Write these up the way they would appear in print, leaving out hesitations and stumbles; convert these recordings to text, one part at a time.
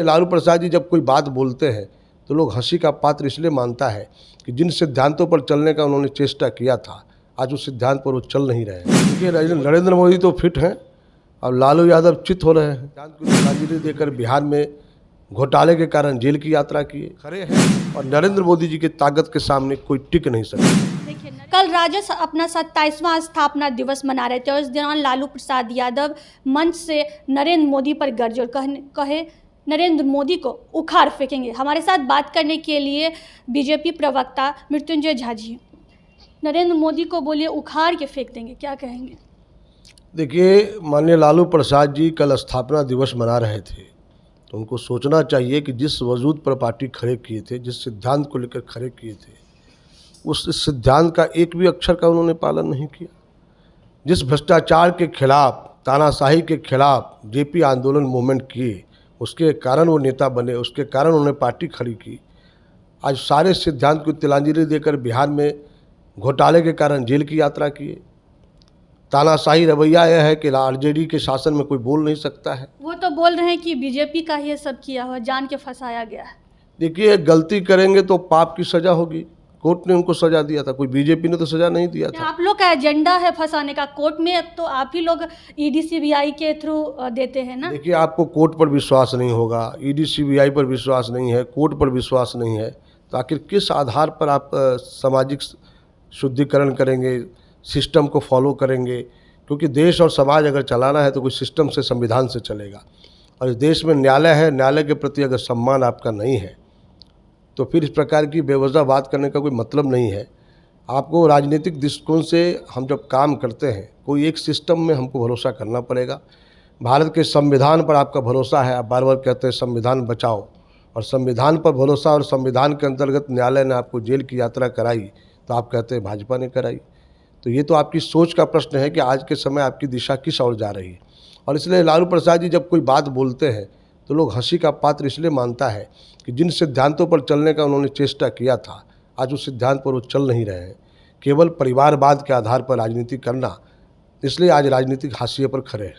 लालू प्रसाद जी जब कोकोई बात बोलते हैं तो लोग हंसी का पात्र इसलिए मानता है कि जिन सिद्धांतों पर चलने का उन्होंने चेष्टा किया था, आज उस सिद्धांत पर वो चल नहीं रहे हैं। देखिए, नरेंद्र मोदी तो फिट हैं और लालू यादव चित हो रहे हैं। सिद्धांत को तिलांजलि देकर बिहार में घोटाले के कारण जेल की यात्रा किए खड़े हैं और नरेंद्र मोदी जी की ताकत के सामने कोई टिक नहीं सकता। कल राजद अपना 27वां स्थापना दिवस मना रहे थे और इस दौरान लालू प्रसाद यादव मंच से नरेंद्र मोदी पर गरजे और कहे नरेंद्र मोदी को उखाड़ फेंकेंगे। हमारे साथ बात करने के लिए बीजेपी प्रवक्ता मृत्युंजय झा जी। नरेंद्र मोदी को बोलिए उखाड़ के फेंक देंगे, क्या कहेंगे? देखिए, माननीय लालू प्रसाद जी कल स्थापना दिवस मना रहे थे तो उनको सोचना चाहिए कि जिस वजूद पर पार्टी खड़े किए थे, जिस सिद्धांत को लेकर खड़े किए थे, उस सिद्धांत का एक भी अक्षर का उन्होंने पालन नहीं किया। जिस भ्रष्टाचार के खिलाफ, तानाशाही के खिलाफ जेपी आंदोलन मूवमेंट किए, उसके कारण वो नेता बने, उसके कारण उन्होंने पार्टी खड़ी की। आज सारे सिद्धांत को तिलांजलि देकर बिहार में घोटाले के कारण जेल की यात्रा किए। तानाशाही रवैया यह है कि आरजेडी के शासन में कोई बोल नहीं सकता है। वो तो बोल रहे हैं कि बीजेपी का ही सब किया हुआ, जान के फंसाया गया है। देखिए, गलती करेंगे तो पाप की सजा होगी। कोर्ट ने उनको सजा दिया था, कोई बीजेपी ने तो सजा नहीं दिया था। आप लोग का एजेंडा है फंसाने का कोर्ट में, तो आप ही लोग ईडी सीबीआई के थ्रू देते हैं ना। देखिए, आपको कोर्ट पर विश्वास नहीं होगा, ईडी सीबीआई पर विश्वास नहीं है, कोर्ट पर विश्वास नहीं है, तो आखिर किस आधार पर आप सामाजिक शुद्धिकरण करेंगे, सिस्टम को फॉलो करेंगे? क्योंकि देश और समाज अगर चलाना है तो कोई सिस्टम से, संविधान से चलेगा। और इस देश में न्यायालय है, न्यायालय के प्रति अगर सम्मान आपका नहीं है तो फिर इस प्रकार की बेवजह बात करने का कोई मतलब नहीं है। आपको राजनीतिक दृष्टिकोण से हम जब काम करते हैं, कोई एक सिस्टम में हमको भरोसा करना पड़ेगा। भारत के संविधान पर आपका भरोसा है, आप बार बार कहते हैं संविधान बचाओ, और संविधान पर भरोसा और संविधान के अंतर्गत न्यायालय ने आपको जेल की यात्रा कराई तो आप कहते हैं भाजपा ने कराई। तो ये तो आपकी सोच का प्रश्न है कि आज के समय आपकी दिशा किस ओर जा रही है। और इसलिए लालू प्रसाद जी जब कोई बात बोलते हैं तो लोग हंसी का पात्र इसलिए मानता है कि जिन सिद्धांतों पर चलने का उन्होंने चेष्टा किया था, आज उस सिद्धांत पर वो चल नहीं रहे हैं। केवल परिवारवाद के आधार पर राजनीति करना, इसलिए आज राजनीतिक हाशिए पर खड़े हैं।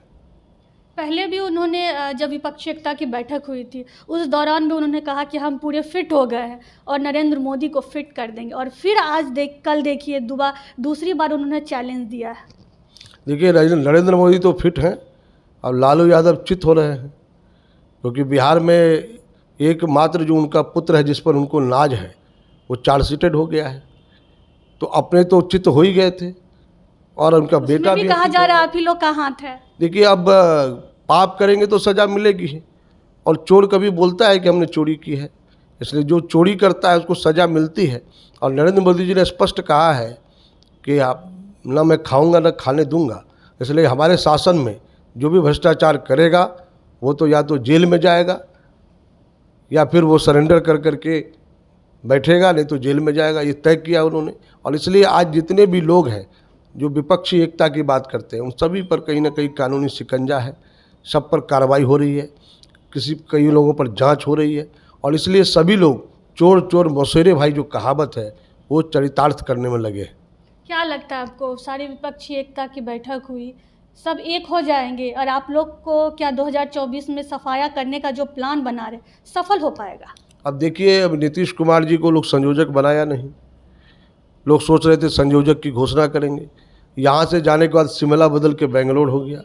पहले भी उन्होंने जब विपक्षी एकता की बैठक हुई थी उस दौरान भी उन्होंने कहा कि हम पूरे फिट हो गए हैं और नरेंद्र मोदी को फिट कर देंगे, और फिर आज कल देखिए दूसरी बार उन्होंने चैलेंज दिया है। देखिए, नरेंद्र मोदी तो फिट हैं और लालू यादव चित हो रहे हैं, क्योंकि बिहार में एकमात्र जो उनका पुत्र है जिस पर उनको नाज है वो चार्जशीटेड हो गया है। तो अपने तो चित हो ही गए थे और उनका बेटा भी कहा जा रहा है आप ही लोग का हाथ है। देखिए, अब पाप करेंगे तो सज़ा मिलेगी ही, और चोर कभी बोलता है कि हमने चोरी की है, इसलिए जो चोरी करता है उसको सज़ा मिलती है। और नरेंद्र मोदी जी ने स्पष्ट कहा है कि आप ना मैं खाऊंगा ना खाने दूंगा, इसलिए हमारे शासन में जो भी भ्रष्टाचार करेगा वो तो या तो जेल में जाएगा या फिर वो सरेंडर कर करके बैठेगा, नहीं तो जेल में जाएगा। ये तय किया उन्होंने। और इसलिए आज जितने भी लोग हैं जो विपक्षी एकता की बात करते हैं, उन सभी पर कहीं ना कहीं कानूनी शिकंजा है, सब पर कार्रवाई हो रही है, कई लोगों पर जांच हो रही है। और इसलिए सभी लोग चोर चोर मौसेरे भाई जो कहावत है वो चरितार्थ करने में लगे हैं। क्या लगता है आपको, सारी विपक्षी एकता की बैठक हुई, सब एक हो जाएंगे और आप लोग को क्या 2024 में सफाया करने का जो प्लान बना रहे सफल हो पाएगा? अब देखिए, अब नीतीश कुमार जी को लोग संयोजक बनाया नहीं, लोग सोच रहे थे संयोजक की घोषणा करेंगे। यहाँ से जाने के बाद शिमला बदल के बेंगलोर हो गया,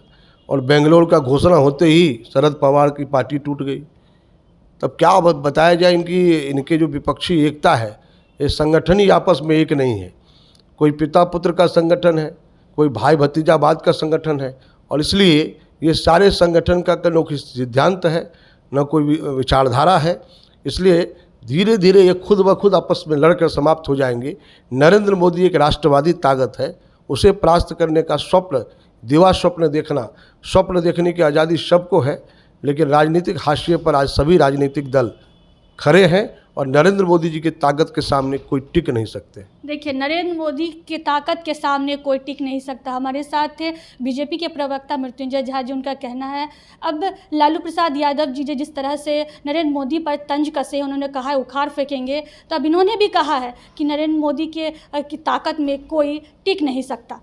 और बेंगलोर का घोषणा होते ही शरद पवार की पार्टी टूट गई। तब क्या बताया जाए, इनके जो विपक्षी एकता है, ये संगठन ही आपस में एक नहीं है। कोई पिता पुत्र का संगठन है, कोई भाई भतीजावाद का संगठन है, और इसलिए ये सारे संगठन का न कोई सिद्धांत है न कोई विचारधारा है। इसलिए धीरे धीरे ये खुद ब खुद आपस में लड़कर समाप्त हो जाएंगे। नरेंद्र मोदी एक राष्ट्रवादी ताकत है, उसे परास्त करने का स्वप्न, दिवा स्वप्न देखने की आज़ादी सबको है, लेकिन राजनीतिक हाशिए पर आज सभी राजनीतिक दल खड़े हैं और नरेंद्र मोदी जी की ताकत के सामने कोई टिक नहीं सकते। देखिए, नरेंद्र मोदी की ताकत के सामने कोई टिक नहीं सकता। हमारे साथ थे बीजेपी के प्रवक्ता मृत्युंजय झा जी। उनका कहना है अब लालू प्रसाद यादव जी जिस तरह से नरेंद्र मोदी पर तंज कसे, उन्होंने कहा है उखाड़ फेंकेंगे, तो अब इन्होंने भी कहा है कि नरेंद्र मोदी की ताकत में कोई टिक नहीं सकता।